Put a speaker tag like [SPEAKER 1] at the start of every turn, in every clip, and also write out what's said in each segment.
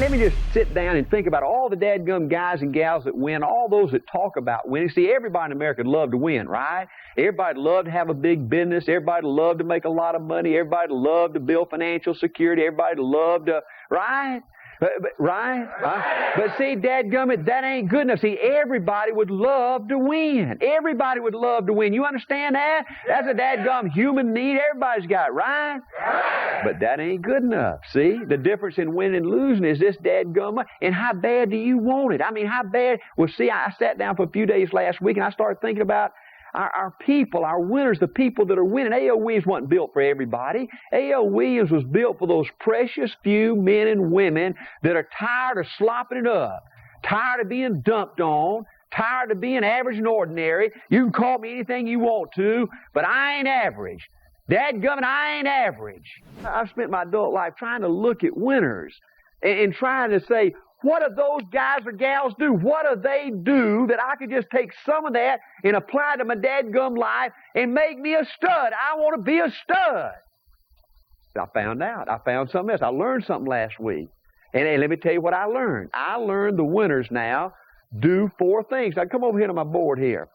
[SPEAKER 1] let me just sit down and think about all the dadgum guys and gals that win, all those that talk about winning. See, everybody in America would love to win, right? Everybody would love to have a big business. Everybody would love to make a lot of money. Everybody would love to build financial security. Everybody would love to, right? But see, dadgummit, that ain't good enough. See, everybody would love to win. Everybody would love to win. You understand that? That's a dadgum human need. Everybody's got it, right? But that ain't good enough. See, the difference in winning and losing is this dadgum. And how bad do you want it? I mean, how bad? Well, see, I sat down for a few days last week and I started thinking about our people, our winners, the people that are winning. A.L. Williams wasn't built for everybody. A.L. Williams was built for those precious few men and women that are tired of slopping it up, tired of being dumped on, tired of being average and ordinary. You can call me anything you want to, but I ain't average. Dadgummit, I ain't average. I've spent my adult life trying to look at winners and trying to say, what do those guys or gals do? What do they do that I could just take some of that and apply to my dadgum life and make me a stud? I want to be a stud. I found out. I found something else. I learned something last week. And let me tell you what I learned. I learned the winners now do 4 things. Now come over here to my board here.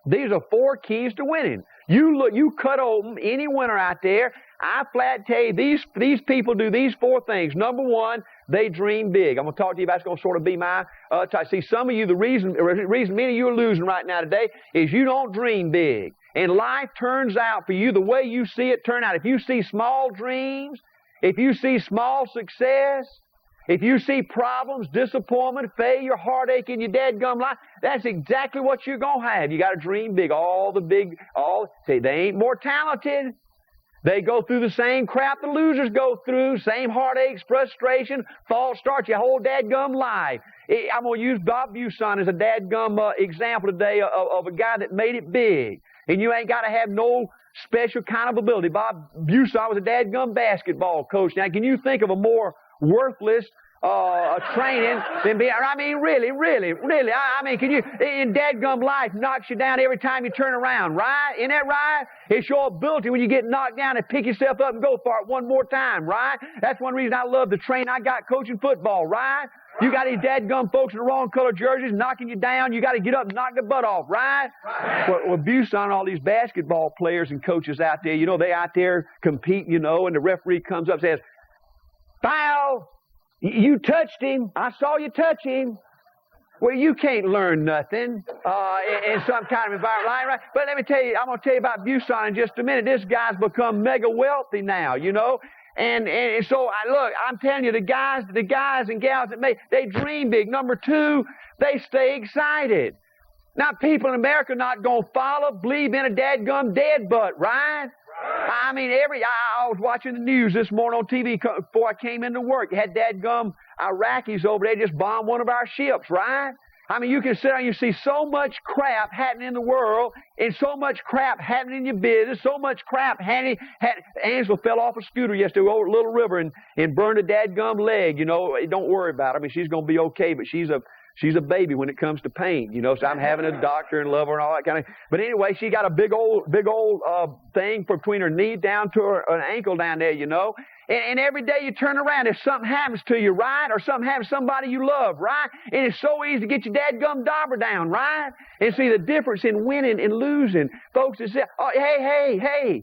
[SPEAKER 1] These are 4 keys to winning. You cut open any winner out there. I flat tell you, these people do these 4 things. Number 1, they dream big. I'm going to talk to you about it's going to sort of be my see, some of you, the reason many of you are losing right now today is you don't dream big. And life turns out for you the way you see it turn out. If you see small dreams, if you see small success, if you see problems, disappointment, failure, heartache in your dadgum life, that's exactly what you're going to have. You got to dream big. See, they ain't more talented. They go through the same crap the losers go through, same heartaches, frustration, false starts, your whole dadgum life. I'm going to use Bob Buson as a dadgum example today of a guy that made it big. And you ain't got to have no special kind of ability. Bob Buson was a dadgum basketball coach. Now, can you think of a more worthless training than being, I mean, really. I mean, can you, in dadgum life, knocks you down every time you turn around, right? Isn't that right? It's your ability when you get knocked down to pick yourself up and go for it one more time, right? That's one reason I love the training I got coaching football, right? You got these dadgum folks in the wrong color jerseys knocking you down. You got to get up and knock the butt off, right? Well, Buson, all these basketball players and coaches out there, you know, they out there competing, you know, and the referee comes up and says, foul! You touched him. I saw you touch him. Well, you can't learn nothing in some kind of environment, right? But let me tell you, I'm going to tell you about Buson in just a minute. This guy's become mega wealthy now, you know. And so, look, I'm telling you, the guys and gals that they dream big. Number 2, they stay excited. Now, people in America are not going to believe in a dadgum dead butt, right? I mean, I was watching the news this morning on TV before I came into work. You had dadgum Iraqis over there just bombed one of our ships, right? I mean, you can sit down and you see so much crap happening in the world and so much crap happening in your business, so much crap happening. Angela fell off a scooter yesterday over a little river and burned a dadgum leg. You know, don't worry about her. I mean, she's going to be okay, but she's a baby when it comes to pain, you know, so I'm having a doctor and love her and all that kind of. But anyway, she got a big old thing between her knee down to her ankle down there, you know. And every day you turn around, if something happens to you, right? Or something happens to somebody you love, right? And it's so easy to get your dadgum dauber down, right? And see the difference in winning and losing. Folks that say, oh, hey,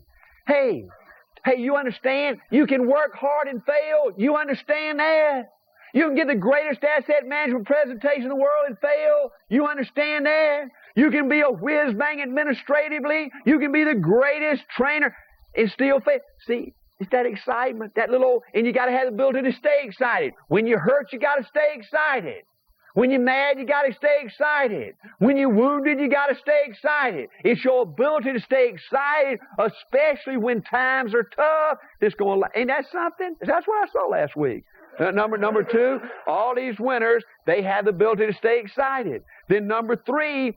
[SPEAKER 1] you understand? You can work hard and fail. You understand that? You can get the greatest asset management presentation in the world and fail. You understand that? You can be a whiz-bang administratively. You can be the greatest trainer and still fail. See, it's that excitement, and you got to have the ability to stay excited. When you're hurt, you got to stay excited. When you're mad, you got to stay excited. When you're wounded, you got to stay excited. It's your ability to stay excited, especially when times are tough. Ain't that something? That's what I saw last week. Number 2, all these winners, they have the ability to stay excited. Then number 3,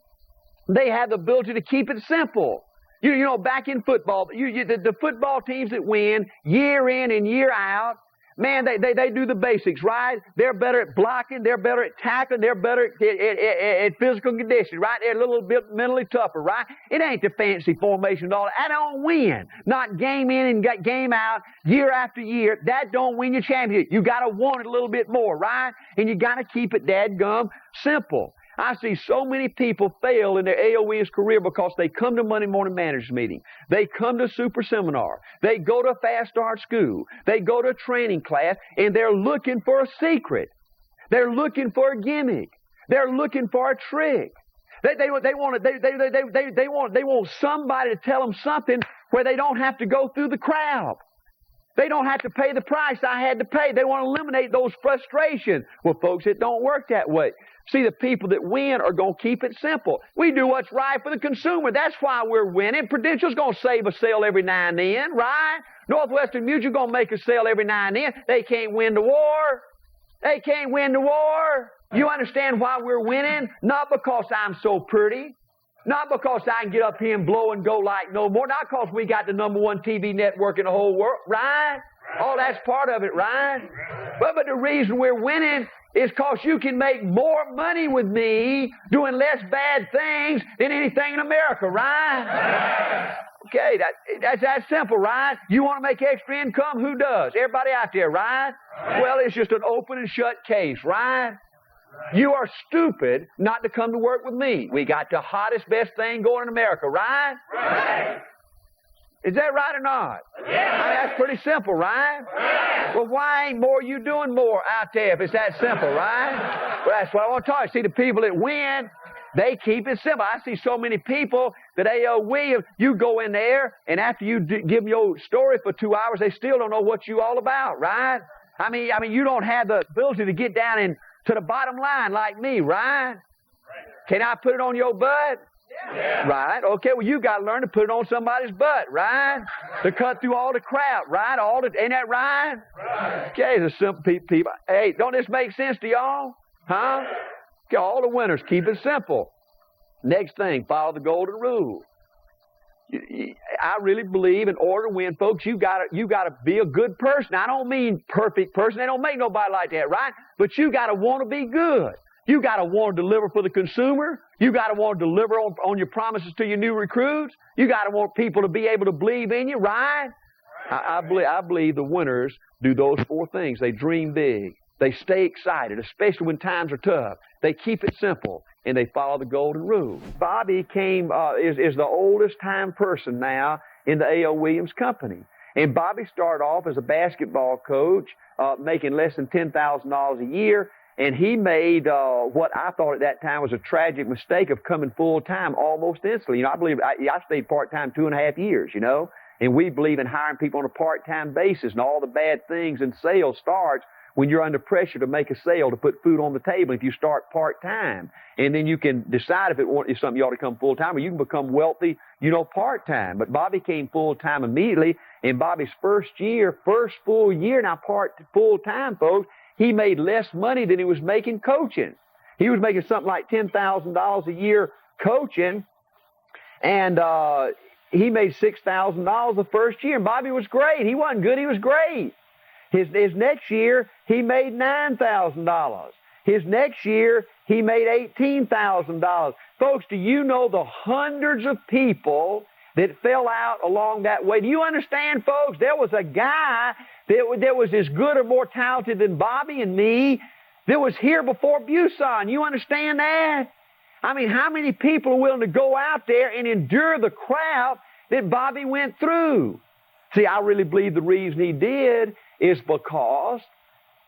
[SPEAKER 1] they have the ability to keep it simple. You know, back in football, the football teams that win year in and year out, Man, they do the basics, right? They're better at blocking. They're better at tackling. They're better at physical condition, right? They're a little bit mentally tougher, right? It ain't the fancy formation at all. That don't win. Not game in and game out year after year. That don't win your championship. You got to want it a little bit more, right? And you got to keep it dadgum simple. I see so many people fail in their AOE's career because they come to Monday morning managers meeting. They come to super seminar. They go to fast start school. They go to a training class, and they're looking for a secret. They're looking for a gimmick. They're looking for a trick. They want somebody to tell them something where they don't have to go through the crowd. They don't have to pay the price I had to pay. They want to eliminate those frustrations. Well, folks, it don't work that way. See, the people that win are going to keep it simple. We do what's right for the consumer. That's why we're winning. Prudential's going to save a sale every now and then, right? Northwestern Mutual's going to make a sale every now and then. They can't win the war. They can't win the war. You understand why we're winning? Not because I'm so pretty. Not because I can get up here and blow and go like no more. Not because we got the #1 TV network in the whole world, right? Oh, that's part of it, right? But the reason we're winning is because you can make more money with me doing less bad things than anything in America, right? Okay, that's that simple, right? You want to make extra income? Who does? Everybody out there, right? Well, it's just an open and shut case, right? You are stupid not to come to work with me. We got the hottest, best thing going in America, right? Right. Is that right or not? Yeah. I mean, that's pretty simple, right? Right. Well, why ain't more you doing more out there if it's that simple, right? Well, that's what I want to talk. See, the people that win, they keep it simple. I see so many people that you go in there, and after you give your story for 2 hours, they still don't know what you all about, right? I mean, you don't have the ability to get down to the bottom line like me, right? Can I put it on your butt? Yeah. Right? Okay, well, you got to learn to put it on somebody's butt, right? To cut through all the crap, right? Ain't that right? Right. Okay, the simple people. Hey, don't this make sense to y'all? Huh? Okay, all the winners, keep it simple. Next thing, follow the golden rule. I really believe in order to win, folks, you gotta be a good person. I don't mean perfect person. They don't make nobody like that, right? But you gotta want to be good. You gotta want to deliver for the consumer. You gotta want to deliver on your promises to your new recruits. You gotta want people to be able to believe in you, right? I believe the winners do those 4 things. They dream big. They stay excited, especially when times are tough. They keep it simple, and they follow the golden rule. Bobby is the oldest time person now in the A.O. Williams Company. And Bobby started off as a basketball coach, making less than $10,000 a year. And he made what I thought at that time was a tragic mistake of coming full-time almost instantly. You know, I believe I stayed part-time 2.5 years, you know. And we believe in hiring people on a part-time basis, and all the bad things in sales starts when you're under pressure to make a sale to put food on the table. If you start part-time, and then you can decide if it's something you ought to come full-time, or you can become wealthy, you know, part-time. But Bobby came full-time immediately. In Bobby's first full year, now full-time, folks, he made less money than he was making coaching. He was making something like $10,000 a year coaching, and he made $6,000 the first year. And Bobby was great. He wasn't good. He was great. His next year, he made $9,000. His next year, he made $18,000. Folks, do you know the hundreds of people that fell out along that way? Do you understand, folks? There was a guy that was as good or more talented than Bobby and me that was here before Busan. You understand that? I mean, how many people are willing to go out there and endure the crowd that Bobby went through? See, I really believe the reason he did is because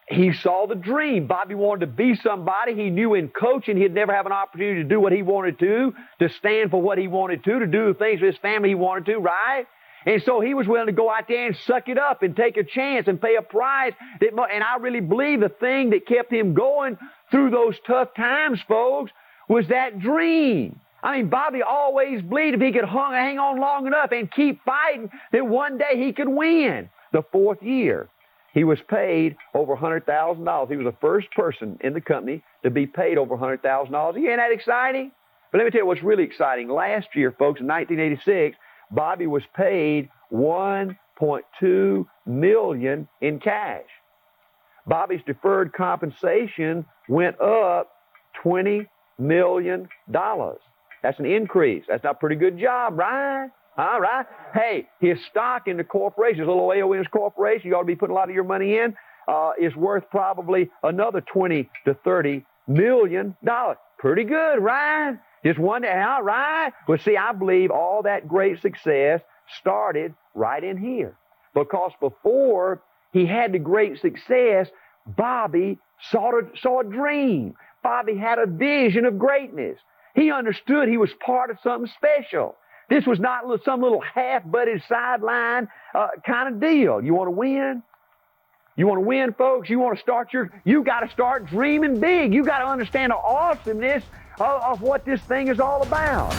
[SPEAKER 1] he saw the dream. Bobby wanted to be somebody. He knew in coaching he'd never have an opportunity to do what he wanted to stand for what he wanted to do the things for his family he wanted to, right? And so he was willing to go out there and suck it up and take a chance and pay a price. And I really believe the thing that kept him going through those tough times, folks, was that dream. I mean, Bobby always believed if he could hang on long enough and keep fighting, that one day he could win. The 4th year, he was paid over $100,000. He was the first person in the company to be paid over $100,000 a year. Ain't that exciting? But let me tell you what's really exciting. Last year, folks, in 1986, Bobby was paid $1.2 million in cash. Bobby's deferred compensation went up $20 million. That's an increase. That's not a pretty good job, right? All right. Hey, his stock in the corporation, his little AON's corporation, you ought to be putting a lot of your money in, is worth probably another $20 to $30 million. Pretty good, right? Just wonder how, right? Well, see, I believe all that great success started right in here. Because before he had the great success, Bobby saw a dream. Bobby had a vision of greatness. He understood he was part of something special. This was not some little half-butted sideline kind of deal. You want to win? You want to win, folks? You want to start you got to start dreaming big. You got to understand the awesomeness of what this thing is all about.